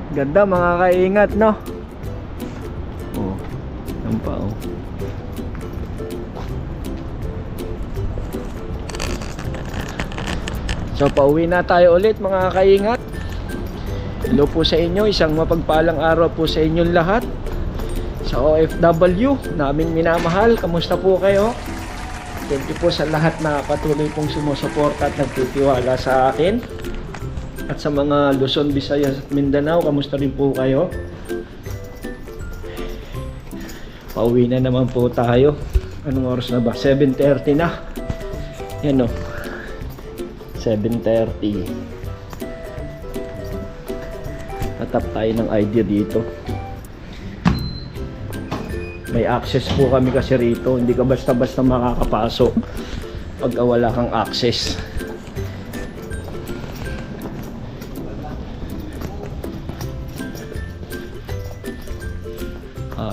Ganda mga kaingat, no? Oh, yan pa, oh. So pauwi na tayo ulit mga kaingat. Hello po sa inyo, isang mapagpalang araw po sa inyong lahat. Sa OFW naming minamahal, kamusta po kayo? Thank you po sa lahat na patuloy pong sumusuporta at nagtitiwala sa akin. At sa mga Luzon, Visayas at Mindanao, kamusta rin po kayo? Pauwi na naman po tayo. Anong oras na ba? 7:30 na. Yan o, 7:30. Tatap tayo ng ID dito. May access po kami kasi rito. Hindi ka basta-basta makakapasok pagka wala kang access.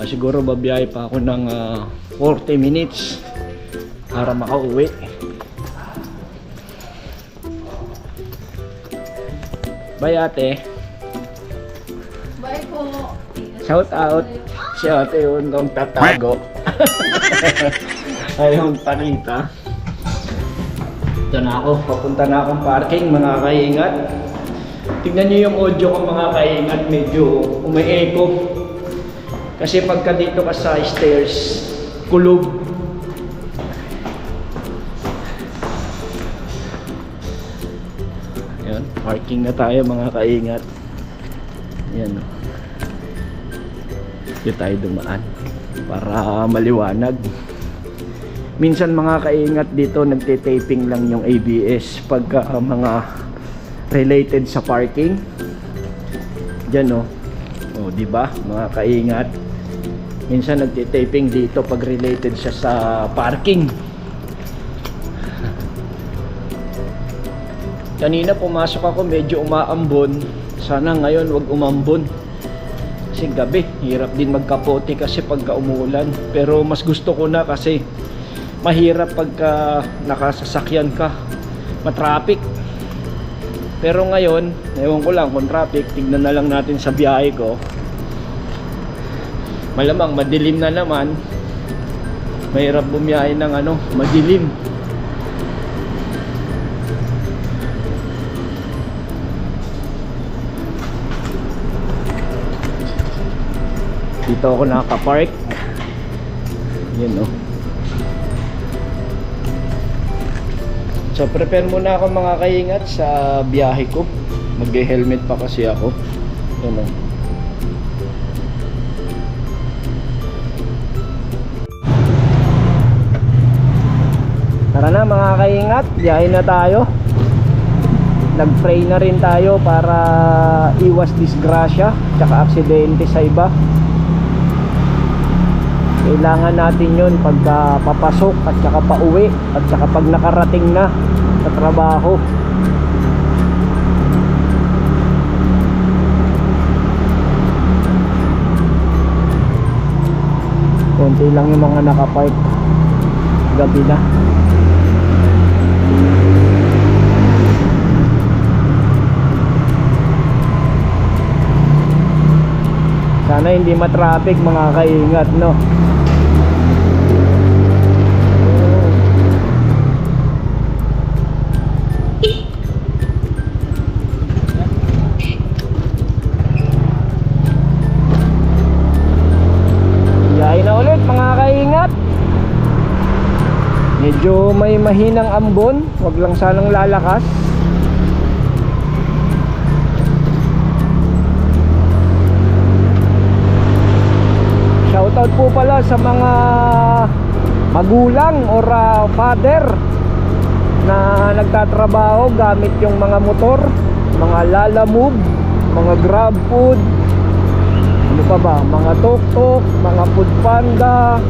Siguro babiyahe pa ako ng 40 minutes para makauwi. Bye ate. Bye po. Shout out. Si ate yun kung tatago. Ayaw pakita. Ito na ako. Papunta na akong parking mga kaingat. Tignan nyo yung audio ko mga kaingat. Medyo umi-echo. Kasi pagka dito ka sa stairs, kulog. Yan, parking na tayo mga kaingat. Yan o. Dito tayo dumaan para maliwanag. Minsan mga kaingat dito nagte-taping lang yung ABS pagka mga related sa parking. Diyan o. O, di ba mga kaingat? Minsan nagte-taping dito pag related siya sa parking. Kanina pumasok ako, medyo umaambon. Sana ngayon wag umambon. Kasi gabi, hirap din magkapote kasi pagka umuulan. Pero mas gusto ko na kasi mahirap pagka nakasasakyan ka, matraffic. Pero ngayon, ewan ko lang kung traffic, tignan na lang natin sa biyahe ko. Malamang madilim na naman. Mahirap bumiyahe ng madilim. Dito ako nakapark. Yan o. So prepare muna ako mga kaingat sa biyahe ko. Mag-helmet pa kasi ako. Yan o. Tara na mga kaingat, biyahe na tayo. Nag-pray na rin tayo para iwas disgrasya tsaka aksidente sa iba. Kailangan natin yun pagka papasok at saka pauwi at saka pag nakarating na sa trabaho. Konti lang yung mga nakapark. Gabi na. Sana hindi matraffic mga kaingat, no? Biyahe na ulit mga kaingat. Medyo may mahinang ambon, wag lang sanang lalakas. Shoutout po pala sa mga magulang or father na nagtatrabaho gamit yung mga motor, mga Lalamove, mga GrabFood, ano pa ba, mga Tok-Tok, mga Foodpanda,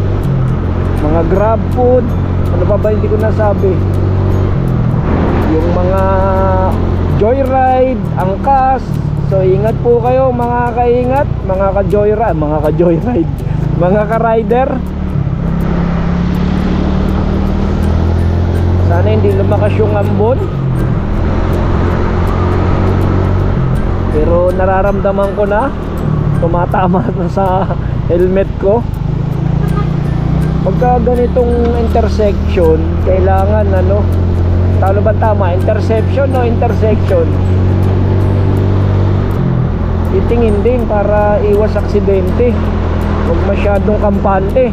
mga GrabFood, ano pa ba hindi ko nasabi, yung mga Joyride, Angkas. So ingat po kayo mga kaingat, mga ka-joyride, mga ka-rider. Sana hindi lumakas yung ambon. Pero nararamdaman ko na tumatama na sa helmet ko. Pagka ganitong intersection, kailangan ano, talo ba tama? Interception o intersection? Titingin din para iwas aksidente. Huwag masyadong kampante.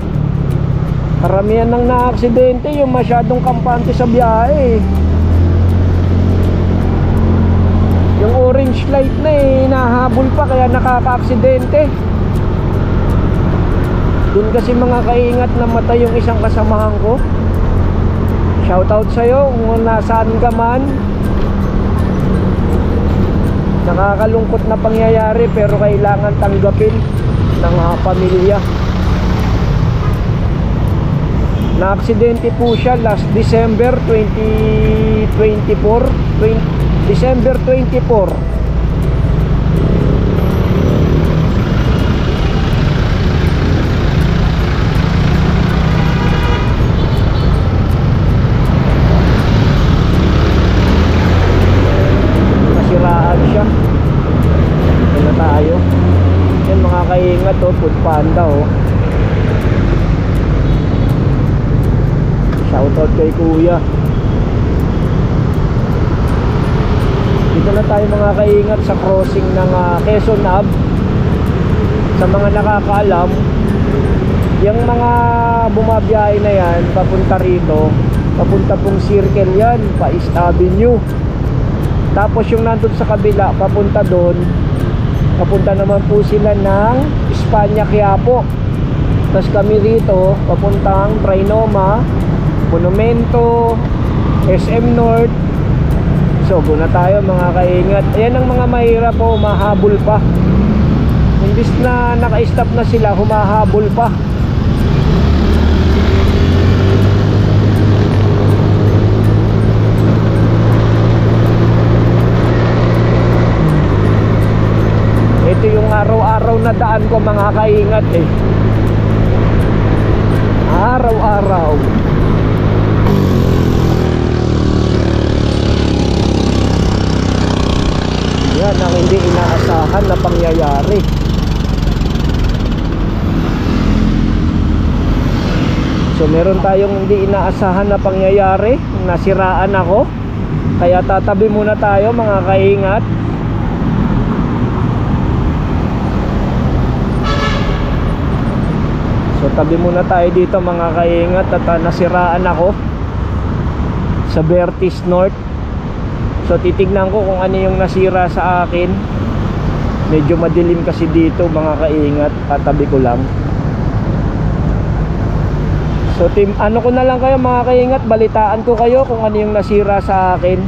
Karamihan ng na-aksidente yung masyadong kampante sa biyahe. Yung orange light na nahabol pa kaya nakaka-aksidente. Doon kasi mga kaingat namatay yung isang kasamahan ko. Shoutout sa'yo kung nasaan ka man. Nakakalungkot na pangyayari pero kailangan tanggapin ng pamilya. Na-aksidente po siya last December 2024. December 24. Nasiraan siya. Ito na tayo. Yan mga kaingat oh, food panda oh. Shoutout kay kuya. Dito na tayo mga kaingat sa crossing ng Quezon Ave. Sa mga nakakaalam, yung mga bumabiyahe na yan papunta rito, papunta pong circle yan, pa East Avenue. Tapos yung nandun sa kabila, papunta doon, papunta naman po sila ng Espanya, Quiapo. Tapos kami rito, papuntang Trinoma, Monumento, SM North. So, go na tayo mga kaingat. Ayan ang mga mahirap po, mahabol pa. Imbis na naka-stop na sila, humahabol pa. Ito yung araw-araw na daan ko mga kaingat eh. Araw-araw. Yan ang hindi inaasahan na pangyayari. So meron tayong hindi inaasahan na pangyayari. Nasiraan ako. Kaya tatabi muna tayo mga kaingat. So tabi muna tayo dito mga kaingat. At nasiraan ako sa Vertis North. So titignan ko kung ano yung nasira sa akin. Medyo madilim kasi dito mga kaingat. Tatabi ko lang. So ano ko na lang kayo mga kaingat, balitaan ko kayo kung ano yung nasira sa akin.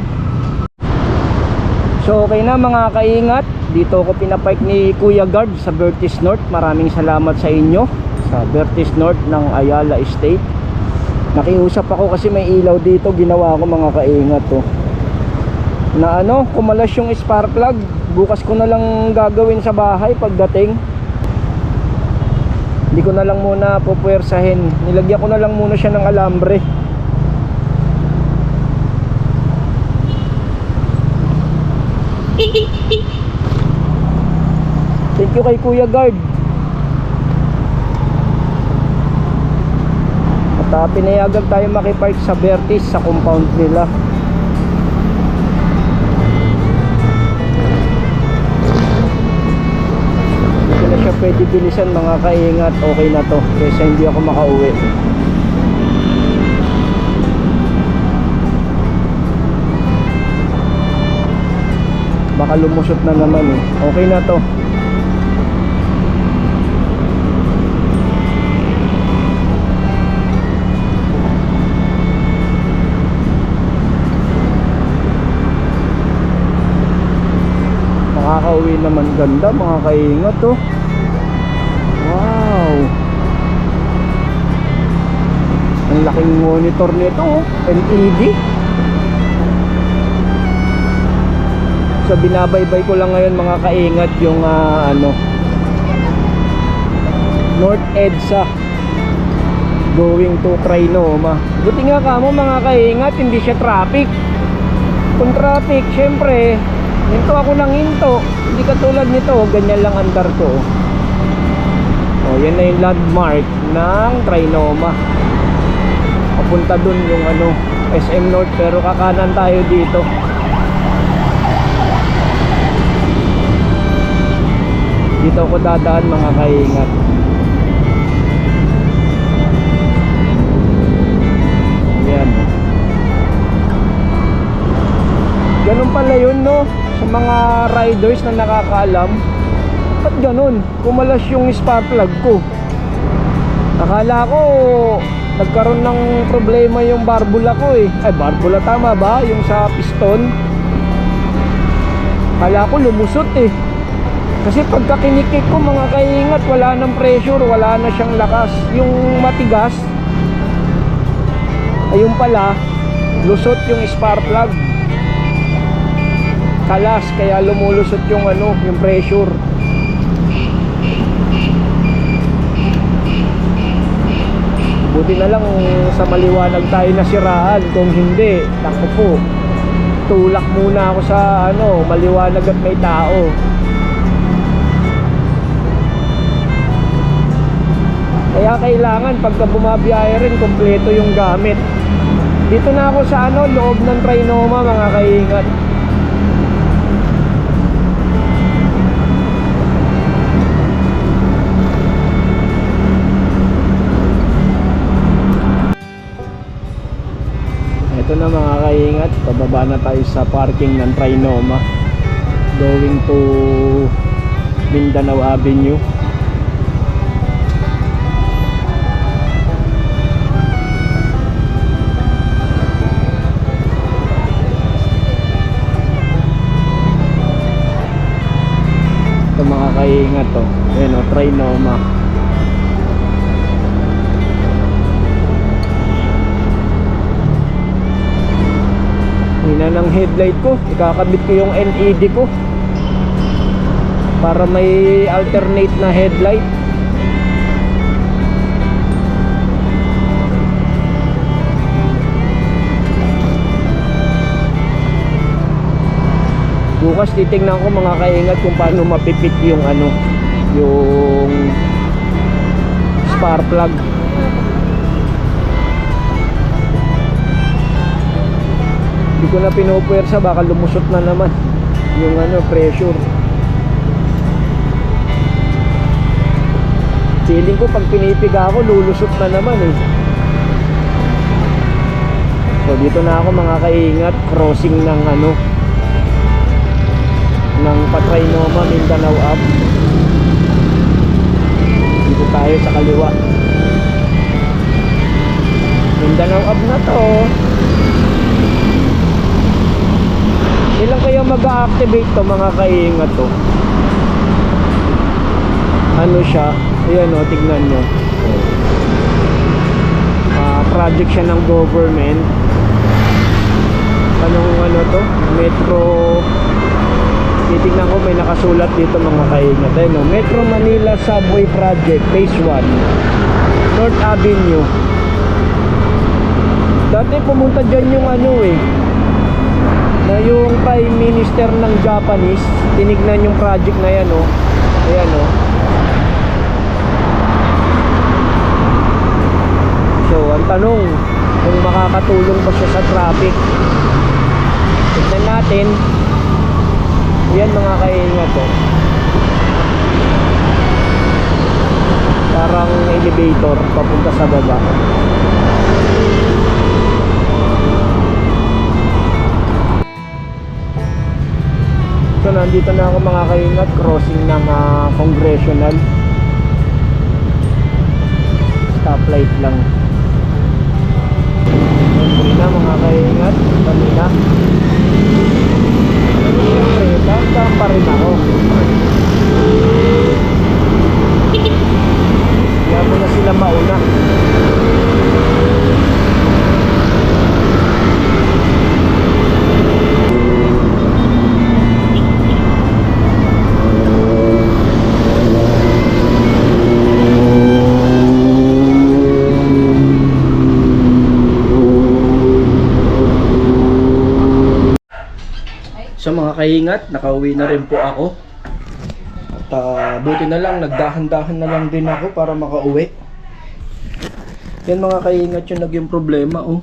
So okay na mga kaingat, dito ako pinapark ni Kuya Guard sa Vertis North. Maraming salamat sa inyo sa Vertis North ng Ayala Estate. Nakiusap ako kasi may ilaw dito, ginawa ko mga kaingat to. Na ano, kumalas yung spark plug. Bukas ko na lang gagawin sa bahay pagdating. Hindi ko na lang muna pupuwersahin. Nilagyan ko na lang muna siya ng alambre. Thank you kay Kuya Guard. At pinayagan tayo makipark sa Vertis sa compound nila. Pwede bilisan mga kaingat, okay na to kaysa hindi ako makauwi. Baka lumusot na naman eh. Okay na to. Makakauwi naman, ganda mga kaingat to. Wow, ang laking monitor nito oh. LED. So binabaybay ko lang ngayon mga kaingat yung ano, North EDSA going to Trinoma. Buti nga kamo mga kaingat, hindi siya traffic. Kung traffic, syempre Hinto ako ng hinto. Hindi katulad nito, ganyan lang andar ko. Oh, yan na yung landmark ng Trinoma. Papunta dun yung ano, SM North, pero kakanan tayo dito. Dito ako dadaan mga kaingat. Yan. Ganun pala yun, no? Sa mga riders na nakakaalam, ba't ganun? Kumalas yung spark plug ko. Akala ko nagkaroon ng problema yung barbula ko eh. Ay, barbula tama ba? Yung sa piston. Akala ko lumusot eh. Kasi pagka kinikik ko mga kaingat, wala nang pressure, wala na siyang lakas. Yung matigas, ayun pala, lusot yung spark plug. Kalas, kaya lumulusot yung ano, yung pressure. Buti na lang sa maliwanag tayo nasiraan. Kung hindi, naku po, tulak muna ako sa ano, maliwanag at may tao. Kaya kailangan pagka bumabiyahe rin, kompleto yung gamit. Dito na ako sa ano, loob ng Trinoma mga kaingat. Ito na mga kaingat, pababa na tayo sa parking ng Trinoma, going to Mindanao Avenue. Ito mga kaingat to, ayan o, Trinoma. Hina ng headlight ko, ikakabit ko yung LED ko para may alternate na headlight. Bukas titingnan ko mga kaingat kung paano mapipit yung ano, yung spark plug. Hindi ko na pinupuwersa, baka lumusot na naman yung ano, pressure. Feeling ko pag pinipiga ako, lulusot na naman eh. So dito na ako mga kaingat, crossing ng ano, ng Trinoma Mindanao Ave. Dito tayo sa kaliwa. Mindanao Ave na to. Ilang kaya mag-activate to mga kaingat to? Ano siya? Ayan o, tignan nyo. Project siya ng government. Anong ano to? Metro. Titignan ko, may nakasulat dito mga kaingat. Ayan o, Metro Manila Subway Project Phase 1, North Avenue. Dati pumunta dyan yung ano eh, na yung Prime Minister ng Japanese. Tinignan yung project na yan o. Ayan o. So ang tanong, kung makakatulong ba siya sa traffic. Tignan natin. Ayan mga kaingat o. Parang elevator papunta sa baba. So nandito na ako mga kaingat, crossing ng Congressional. Stoplight lang. Dali na mga kaingat, dali na. Siyempre, dahan pa rin ako. Kaya mo na sila mauna. So mga kaingat, nakauwi na rin po ako. At buti na lang, nagdahan-dahan na lang din ako para makauwi. Yan mga kaingat yung naging problema, oh.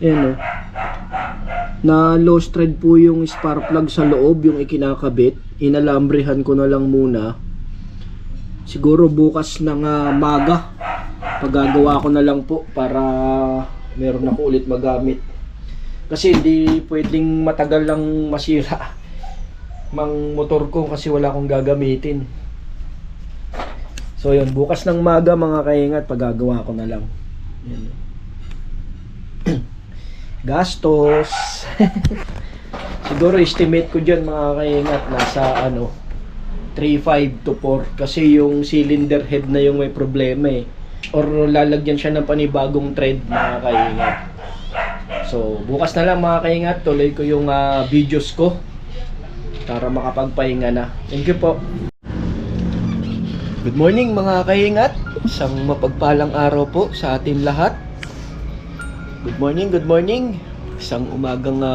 Yan, oh. Na lost thread po yung spark plug sa loob, yung ikinakabit. Inalambrihan ko na lang muna. Siguro bukas ng maga, paggagawa ko na lang po para meron ako ulit magamit. Kasi hindi pwedeng matagal lang masira mang motor ko kasi wala akong gagamitin. So yun, bukas ng maga mga kaingat, paggagawa ko na lang. Yan. Gastos. Siguro estimate ko dyan mga kaingat, nasa 3.5 to 4 kasi yung cylinder head na yung may problema eh. Or lalagyan siya ng panibagong thread mga kaingat. So bukas na lang mga kaingat, tuloy ko yung videos ko para makapagpahinga na. Thank you po. Good morning mga kaingat. Isang mapagpalang araw po sa atin lahat. Good morning, good morning. Isang umagang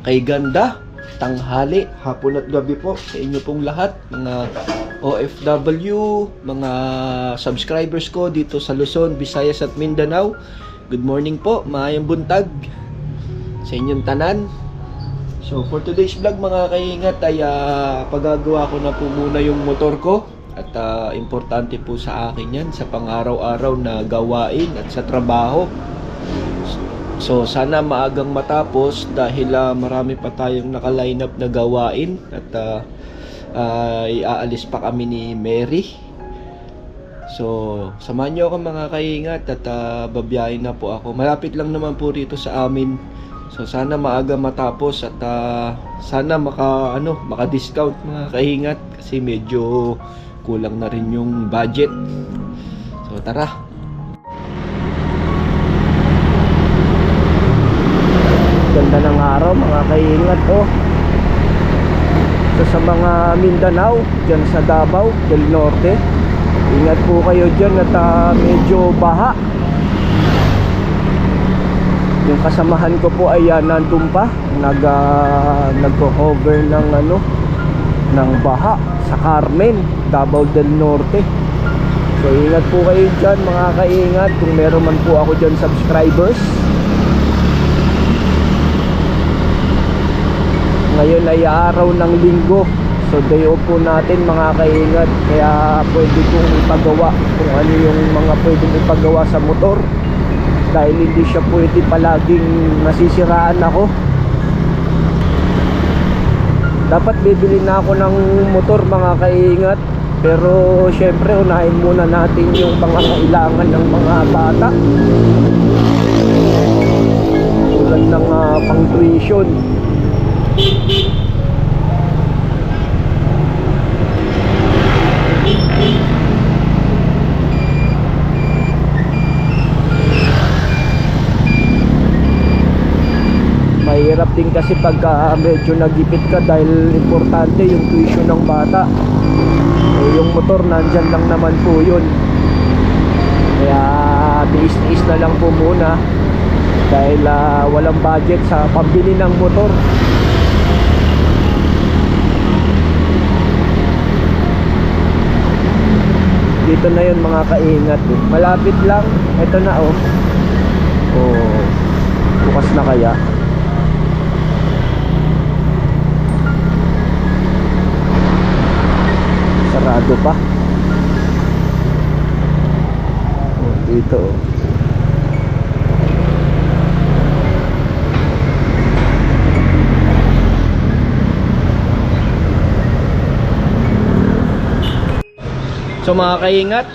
kay ganda, tanghali, hapon at gabi po sa inyo pong lahat, mga OFW, mga subscribers ko dito sa Luzon, Visayas at Mindanao. Good morning po, maayong buntag sa inyong tanan. So for today's vlog mga kaingat ay paggagawa ko na po muna yung motor ko. At importante po sa akin yan sa pang-araw-araw na gawain at sa trabaho. So sana maagang matapos dahil marami pa tayong naka-line up na gawain. At iaalis pa kami ni Mary. So samahan nyo ako mga kaingat at babiyahin na po ako. Malapit lang naman po rito sa amin. So sana maaga matapos at sana maka-discount mga kaingat kasi medyo kulang na rin yung budget. So tara. Ganda ng araw mga kaingat oh. So sa mga Mindanao, dyan sa Davao del Norte, ingat po kayo dyan at medyo baha. Yung kasamahan ko po ay nandun pa, nagko-cover ng baha sa Carmen, Davao del Norte. So ingat po kayo dyan mga kaingat, kung meron man po ako dyan subscribers. Ngayon ay araw ng linggo, so day off po natin mga kaingat, kaya pwede kong ipagawa kung ano yung mga pwedeng ipagawa sa motor dahil hindi siya pwede palaging nasisiraan ako. Dapat bibili na ako ng motor mga kaingat, pero syempre unahin muna natin yung pangangailangan ng mga bata tulad ng pang tuition. Mahirap din kasi pagka medyo nagipit ka dahil importante yung tuition ng bata. Yung motor nandyan lang naman po yun, kaya tiis-tiis na lang po muna dahil walang budget sa pambili ng motor. Dito na yun mga kaingat eh. Malapit lang, ito na oh. Oh, bukas na kaya. Sarado pa. Oh, dito oh. So mga kaingat,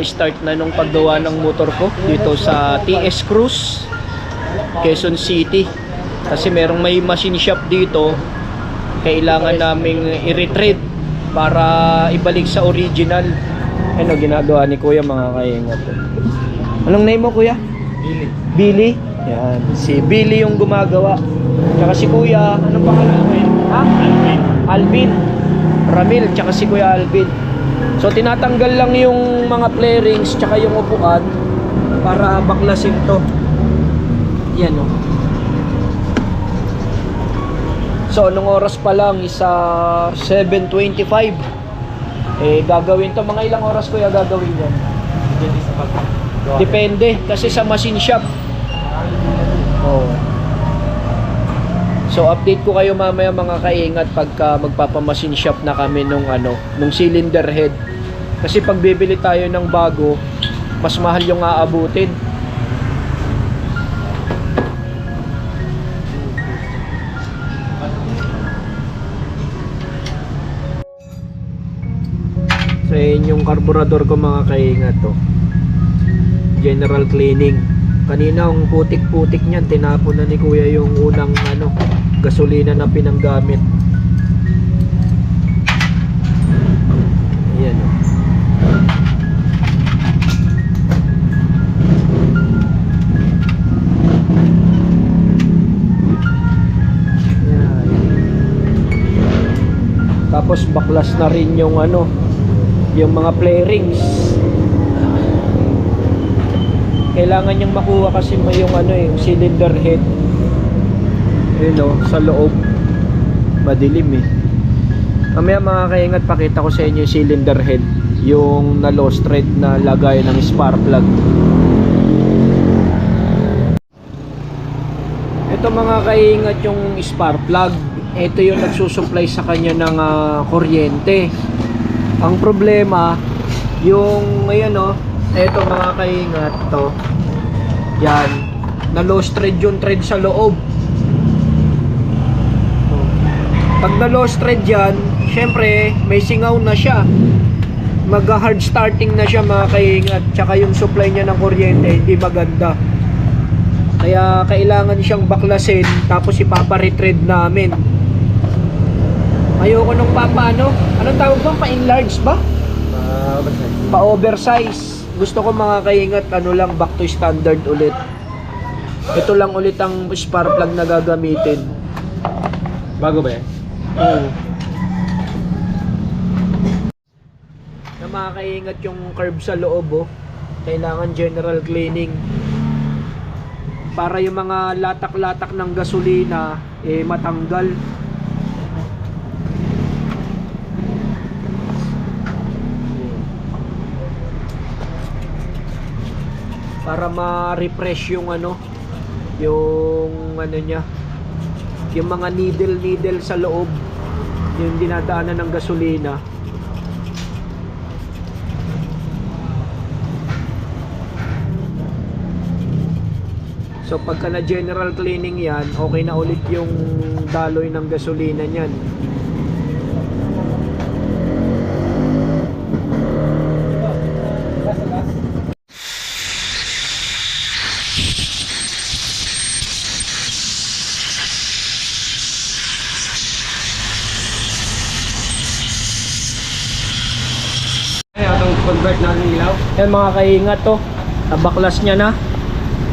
start na nung paggawa ng motor ko dito sa TS Cruz, Quezon City. Kasi merong may machine shop dito, kailangan naming i-retrieve para ibalik sa original. Ano ginagawa ni Kuya mga kaingat? Anong name mo Kuya? Billy. Billy? Yan, si Billy yung gumagawa. Tsaka si Kuya, anong pangalan mo yun? Ha? Alvin. Alvin. Ramil, tsaka si Kuya Alvin. So tinatanggal lang yung mga flarings tsaka yung upuan para baklasin to. Yan o. So anong oras pa lang is 7:25. Gagawin to, mga ilang oras kuya gagawin yan? Depende kasi sa machine shop. So update ko kayo mamaya mga kaingat pagka magpapamachine shop na kami nung cylinder head. Kasi pag bibili tayo ng bago, mas mahal yung aabutin. So yun yung carburetor ko mga kaingat to. General cleaning. Kanina ang putik-putik niyan, tinapon na ni kuya yung unang gasolina na pinanggamit. Ayan o. Ayan. Tapos baklas na rin yung yung mga flarings. Kailangan niyang makuha kasi may yung yung cylinder head. Sa loob madilim Mamaya mga kaingat, pakita ko sa inyo yung cylinder head, yung na lost thread na lagay ng spark plug. Ito mga kaingat yung spark plug. Ito yung nagsusupply sa kanya ng kuryente. Ang problema yung ito mga kaingat to. Yan, na lost thread yung thread sa loob. Pag na lost thread yan, syempre may singaw na siya, mag hard starting na siya mga kaingat. Tsaka yung supply niya ng kuryente hindi maganda, kaya kailangan siyang baklasin tapos ipapa-retread namin. Ayoko nung anong tawag ba? Pa-enlarge ba? Pa-oversize. Gusto ko mga kaingat lang, back to standard ulit. Ito lang ulit ang spark plug na gagamitin. Bago ba yan? Oo. Na makakaingat yung curve sa loob kailangan general cleaning para yung mga latak-latak ng gasolina matanggal. Para ma-refresh yung niya, yung mga needle sa loob, yung dinadaanan ng gasolina. So pagka na general cleaning yan, okay na ulit yung daloy ng gasolina niyan. Convert natin ilaw. Yan mga kaingat nabaklas niya na.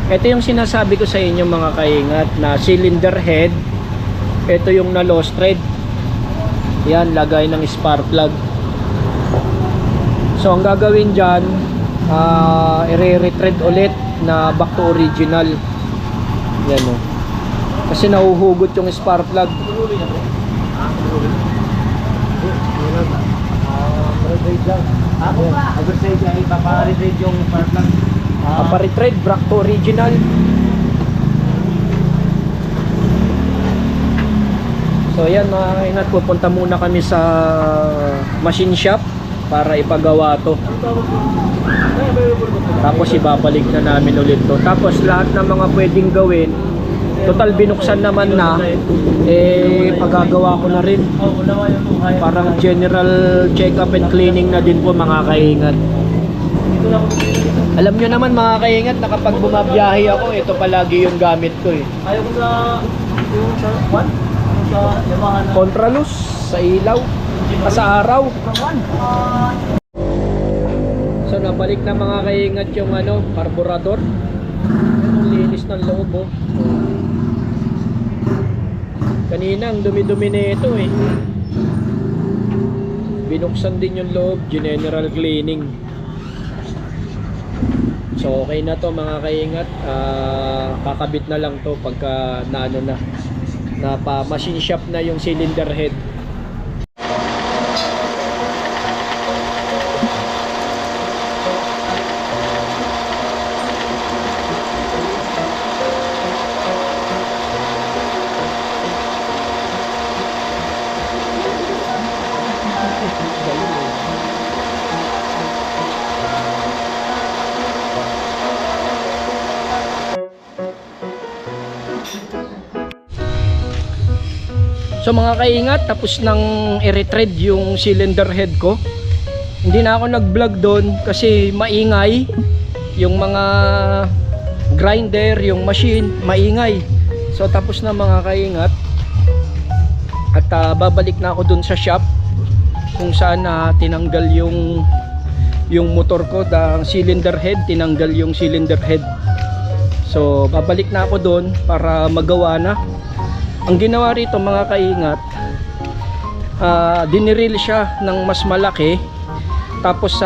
Ito yung sinasabi ko sa inyo mga kaingat, na cylinder head. Ito yung na lost thread. Yan, lagay ng spark plug. So ang gagawin dyan, i-retread ulit na back to original. Yan kasi nahuhugot yung spark plug. Oversize ay papa-retread yung spark plug. Papa-retread, back to original. So ayan mga kaingat, pupunta muna kami sa machine shop para ipagawa to. Tapos ibabalik na namin ulit to. Tapos lahat ng mga pwedeng gawin, total binuksan naman na, pagagawa ko na rin. Parang general check-up and cleaning na din po mga kaingat. Alam nyo naman mga kaingat na kapag bumabiyahe ako, ito palagi yung gamit ko Ayaw ko sa Yamaha na contralus, sa ilaw, sa araw. So nabalik na mga kaingat yung carburetor. Ang linis ng loob Kanina ang dumi-dumi na ito Binuksan din yung loob, general cleaning. So okay na to mga kaingat. Kakabit na lang to pagka naano na. machine shop na yung cylinder head. So mga kaingat, tapos nang i-retread yung cylinder head ko. Hindi na ako nag-vlog doon kasi maingay. Yung mga grinder, yung machine, maingay. So tapos na mga kaingat. At babalik na ako doon sa shop kung saan tinanggal yung motor ko, ang cylinder head, tinanggal yung cylinder head. So babalik na ako doon para magawa na. Ang ginawa rito mga kaingat, diniril siya ng mas malaki, tapos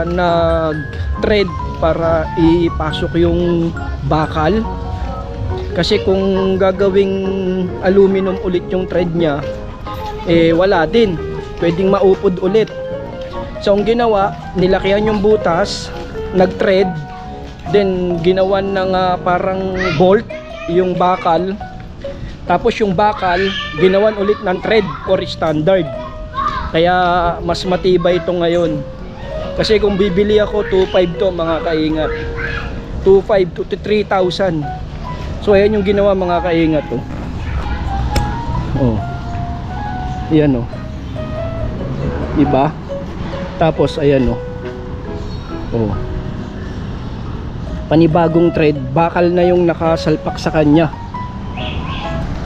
nag-thread para ipasok yung bakal. Kasi kung gagawing aluminum ulit yung thread niya, wala din, pwedeng maupod ulit. So ang ginawa, nilakihan yung butas, nag-thread, then ginawan ng parang bolt yung bakal. Tapos yung bakal, ginawan ulit ng thread or standard. Kaya mas matibay ito ngayon. Kasi kung bibili ako, 2.5 to mga kaingat. 2.5 to 3,000. So ayan yung ginawa mga kaingat to. Oh. Ayan oh. Diba? Tapos ayan oh. Oh. Panibagong thread, bakal na yung nakasalpak sa kanya.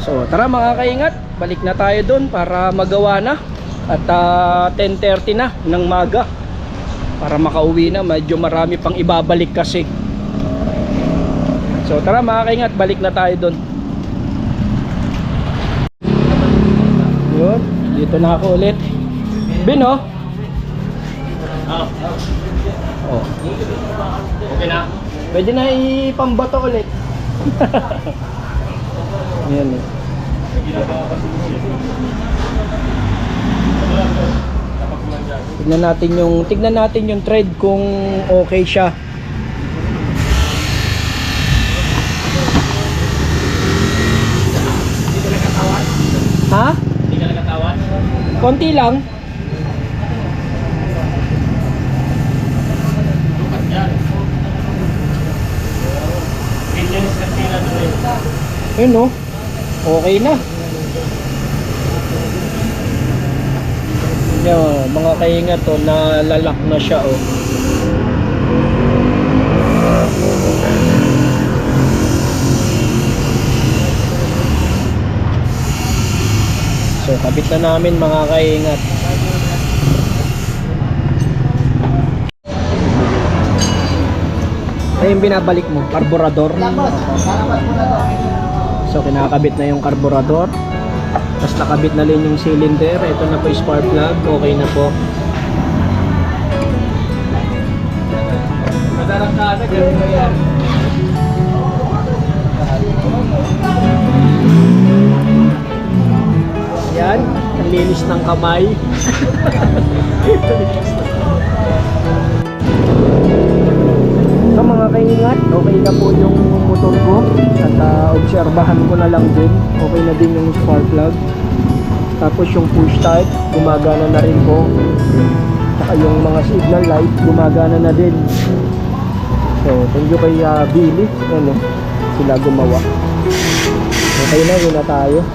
So tara mga kaingat, balik na tayo doon para magawa na. At 10:30 na ng maga para makauwi na, medyo marami pang ibabalik kasi. So tara mga kaingat, balik na tayo doon. Yun, dito na ako ulit. Bino? Oh. Okay na? Pwede na ipambato ulit. Ayan eh. Tignan natin yung thread kung okay siya. Ha? Hindi ka nakatawan? Konti lang. Lukat yan. Maintenance kasi na doon. Yun oh. Okay na. Yan, mga kaingat to, nalalak na siya oh. So kabit na namin mga kaingat. Ay yung binabalik mo, karburador. So kinakabit na yung karburador. Tapos nakabit na rin yung cylinder. Ito na po yung spark plug. Okay na po. Madarang ka na, ganun na yan. Yan, ang linis ng kamay. So mga kaingat, okay na po yung motor ko. At obserbahan ko na lang din. Okay na din yung spark plug. Tapos yung push start, gumagana na rin po. Saka yung mga signal light, gumagana na din. So thank you kay Billy. Ano, sila gumawa. Okay na, yun na tayo.